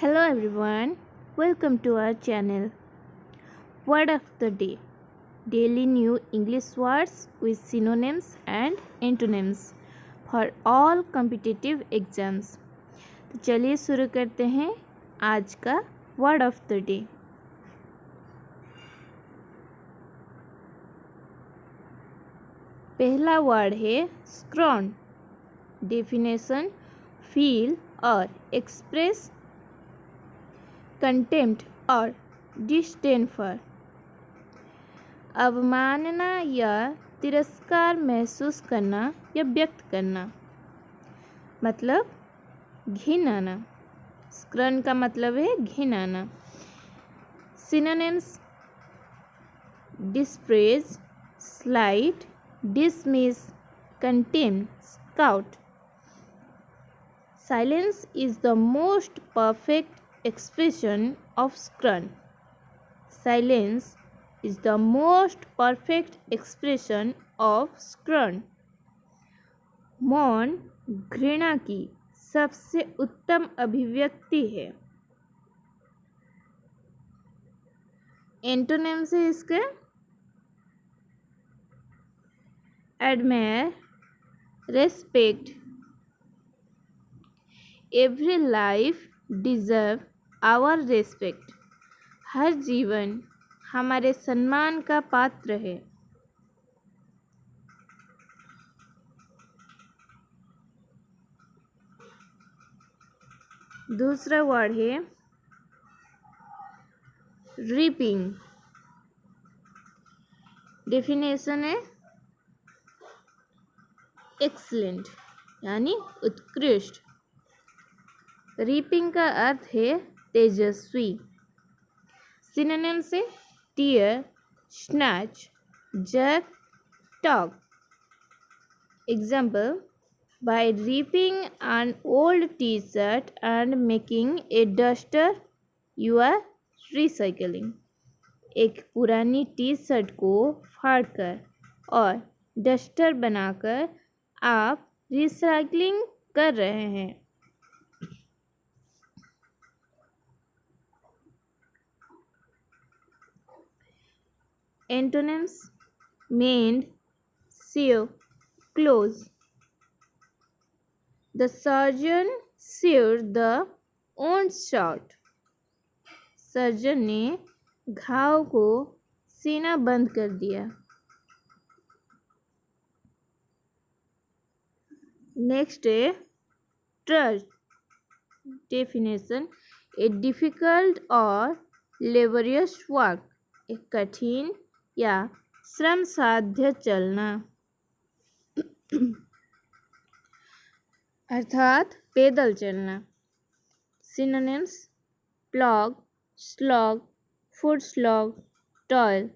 Hello everyone, welcome to our channel. Word of the day, daily new English words with synonyms and antonyms for all competitive exams. तो चलिए शुरू करते हैं आज का word of the day. पहला word है स्क्रॉन. डेफिनेशन, फील और एक्सप्रेस कंटेम्प्ट और डिस्डेन फॉर. अवमानना या तिरस्कार महसूस करना या व्यक्त करना, मतलब घिनाना. स्क्रन का मतलब है घिनाना. Synonyms, dispraise, slight, dismiss, contempt, scout. Silence is the most perfect expression of scorn. Silence is the most perfect expression of scorn. मौन घृणा की सबसे उत्तम अभिव्यक्ति है. एंटोनिम्स है इसके admire, respect. Every life deserve our respect. हर जीवन हमारे सम्मान का पात्र है. दूसरा वर्ड है रीपिंग. डेफिनेशन है एक्सीलेंट यानी उत्कृष्ट. रीपिंग का अर्थ है तेजस्वी. सिनोनिम से tear, snatch, jerk, talk. Example, by ripping an old T shirt and making a duster you are recycling. एक पुरानी टी शर्ट को फाड़कर और डस्टर बनाकर आप रिसाइकलिंग कर रहे हैं. Antonyms, mend, sew, close. The surgeon sewed the wound shut. Surgeon ने घाव को सीना बंद कर दिया. नेक्स्ट है ट्रस्ट. डेफिनेशन, ए डिफिकल्ट और लेबरियस वर्क. एक कठिन या श्रम साध्य चलना, अर्थात पैदल चलना. Synonyms, plough, slog, foot slog, toil.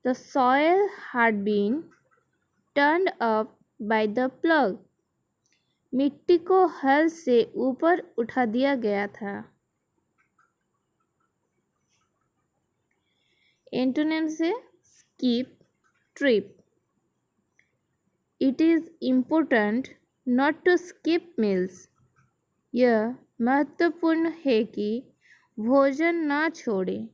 The soil had been turned up by the plug. मिट्टी को हल से ऊपर उठा दिया गया था. एंटोनिम से skip, trip. It is important not to skip meals. यह महत्वपूर्ण है कि भोजन ना छोड़ें.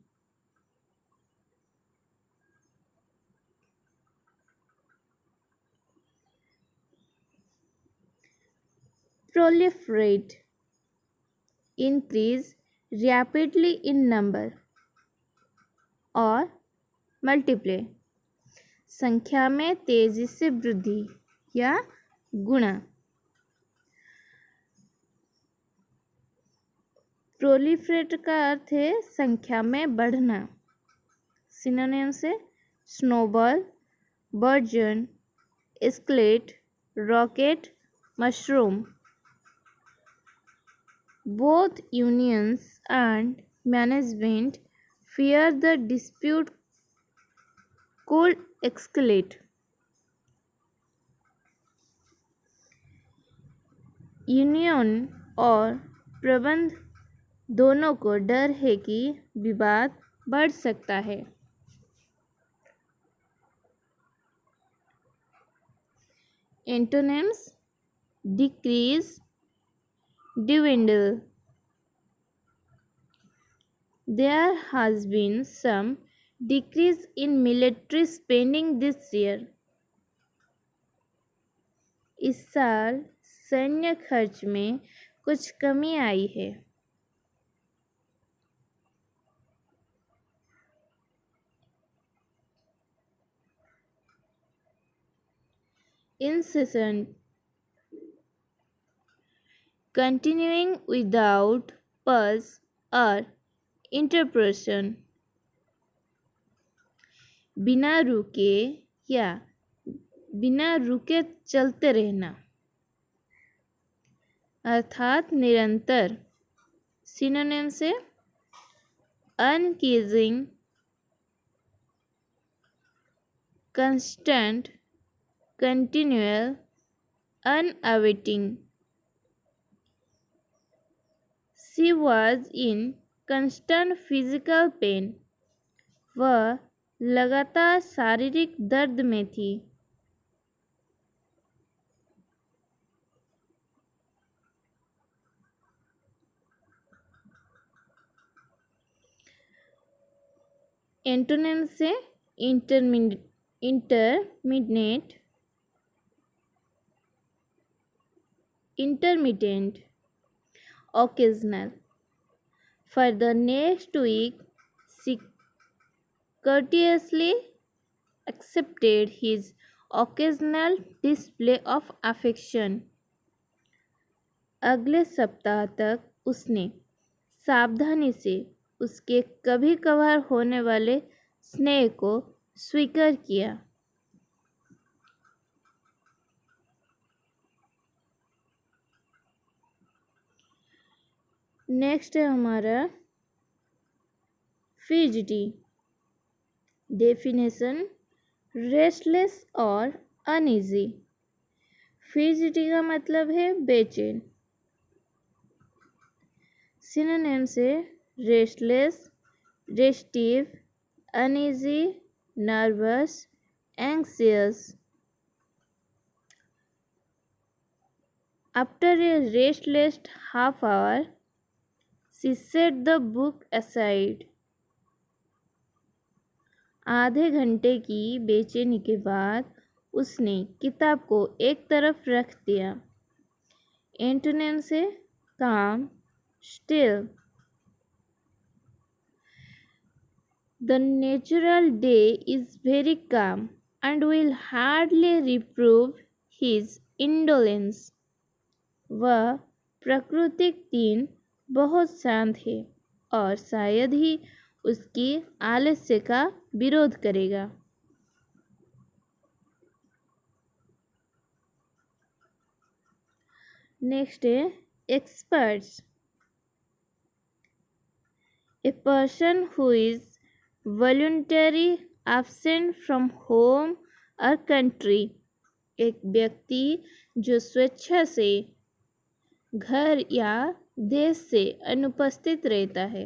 Proliferate, increase rapidly in number. और मल्टीप्लाई, संख्या में तेजी से वृद्धि या गुणा. प्रोलिफरेट का अर्थ है संख्या में बढ़ना. सिनोनिम से snowball, burgeon, escalate, rocket, mushroom. Both unions and management fear the dispute could escalate. Union और प्रबंध दोनों को डर है कि विवाद बढ़ सकता है. Antonyms, decrease, dwindle. There has been some decrease in military spending this year. इस साल सैन्य खर्च में कुछ कमी आई है. Incessant, continuing without pause or interruption. बिना रुके या बिना रुके चलते रहना, अर्थात निरंतर. सिनोनिम से अनकीजिंग, constant, continual, unawaiting. She was in constant physical pain. वह लगातार शारीरिक दर्द में थी. एंटोनिम से intermittent, occasional. For the next week, she courteously accepted his occasional display of affection. अगले सप्ताह तक उसने सावधानी से उसके कभी कभार होने वाले स्नेह को स्वीकार किया. नेक्स्ट है हमारा फिजिटी. डेफिनेशन, रेस्टलेस और अनईजी. फिजिटी का मतलब है बेचैन. सिनोनिम से restless, restive, uneasy, nervous, anxious. After a restless half hour, she set the book aside. आधे घंटे की बेचैनी के बाद उसने किताब को एक तरफ रख दिया. एंटोनिम से calm, still. The natural day is very calm and will hardly reprove his indolence. वह प्राकृतिक दिन बहुत शांत है और शायद ही उसकी आलस्य का विरोध करेगा. नेक्स्ट है experts. A person who is voluntarily absent from home or country. एक व्यक्ति जो स्वेच्छा से घर या देश से अनुपस्थित रहता है.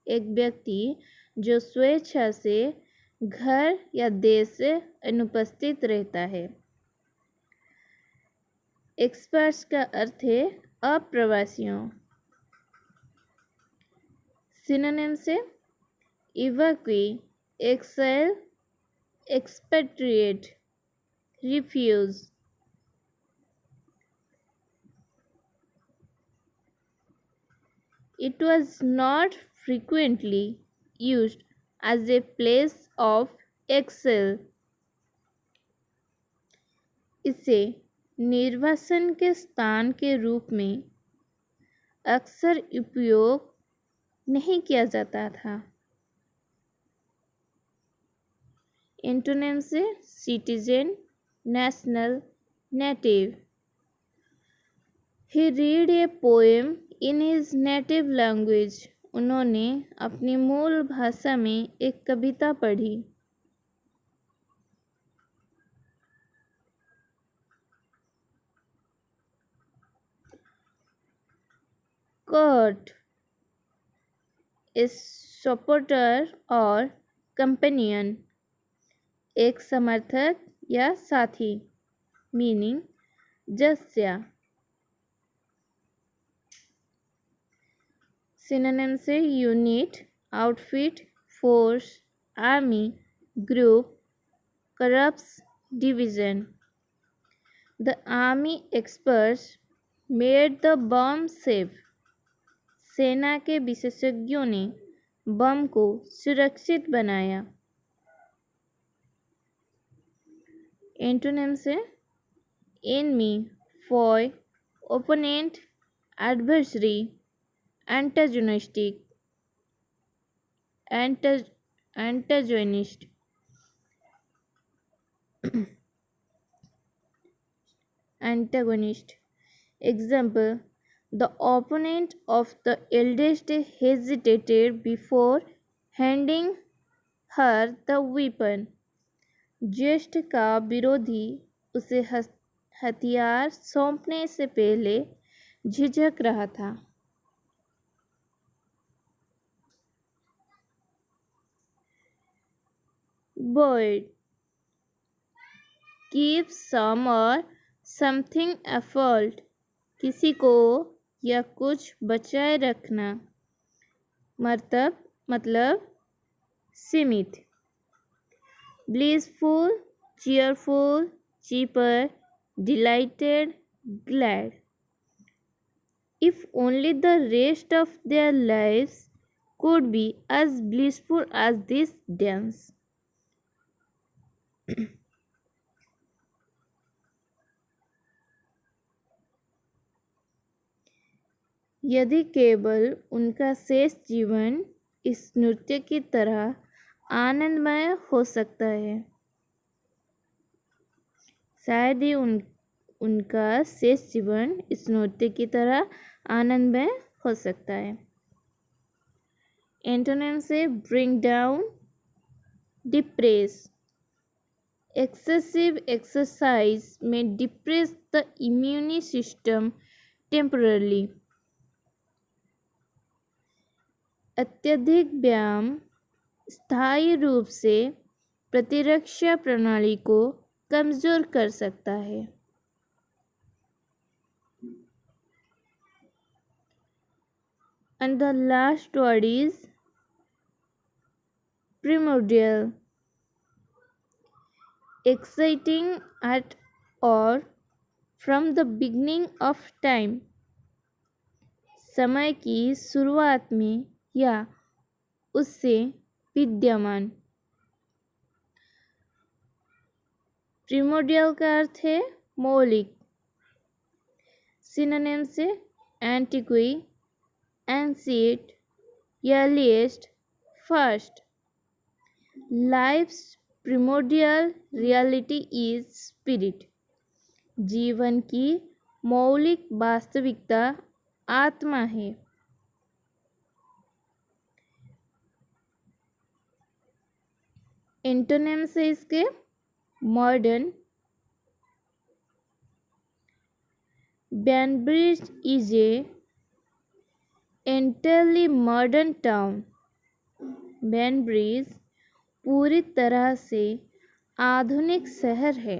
एक व्यक्ति जो स्वेच्छा से घर या देश से अनुपस्थित रहता है. एक्सपर्ट्स का अर्थ है अप्रवासियों. सिनोनिम से evacuee, exile, expatriate, refugee. It was not frequently used as a place of exile. इसे निर्वासन के स्थान के रूप में अक्सर उपयोग नहीं किया जाता था. एंटोनिम से citizen, national, native. He read a poem in his native language. उन्होंने अपनी मूल भाषा में एक कविता पढ़ी. Court, a supporter or companion. एक समर्थक या साथी. मीनिंग जस्या. सिनोनिम से unit, outfit, force, army, group, corps, division. The army experts made the bomb safe. सेना के विशेषज्ञों ने बम को सुरक्षित बनाया। एंटोनिम्स है enemy, foe, opponent, adversary, antagonistic, antagonist. Antagonist. Example: the opponent of the eldest hesitated before handing her the weapon. ज्येष्ठ का विरोधी उसे हथियार सौंपने से पहले झिझक रहा था। Void. Keep some or something afloat. किसी को या कुछ बचाए रखना। मतलब सीमित। Blissful, cheerful, cheaper, delighted, glad. If only the rest of their lives could be as blissful as this dance. यदि केवल उनका शेष जीवन इस नृत्य की तरह आनंदमय हो सकता है, शायद ही उनका शेष जीवन इस नृत्य की तरह आनंदमय हो सकता है। एंटोनिम से bring down, depress. Excessive exercise में depress the immune system temporarily. अत्यधिक व्यायाम स्थायी रूप से प्रतिरक्षा प्रणाली को कमजोर कर सकता है। And the last word is primordial. Exciting at or from the beginning of time. समय की शुरुआत में या उससे विद्यमान। प्रिमोडियल का अर्थ है मौलिक। सिनोनिम से antique, ancient, earliest, first. Life's primordial reality is spirit. जीवन की मौलिक वास्तविकता आत्मा है। एंटोनिम से इसके modern. Bainbridge is a entirely modern town. Bainbridge पूरी तरह से आधुनिक शहर है।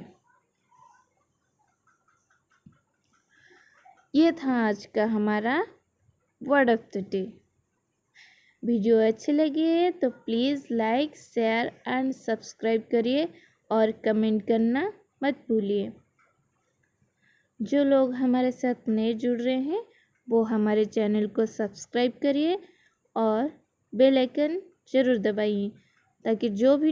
ये था आज का हमारा word of the day. Video अच्छी लगी है तो please like, share and subscribe करिए और कमेंट करना मत भूलिए। जो लोग हमारे साथ नए जुड़ रहे हैं वो हमारे चैनल को सब्सक्राइब करिए और बेल आइकन ज़रूर दबाइए ताकि जो भी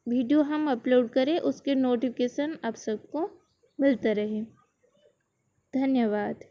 वीडियो हम अपलोड करें उसके नोटिफिकेशन आप सबको मिलता रहे। धन्यवाद।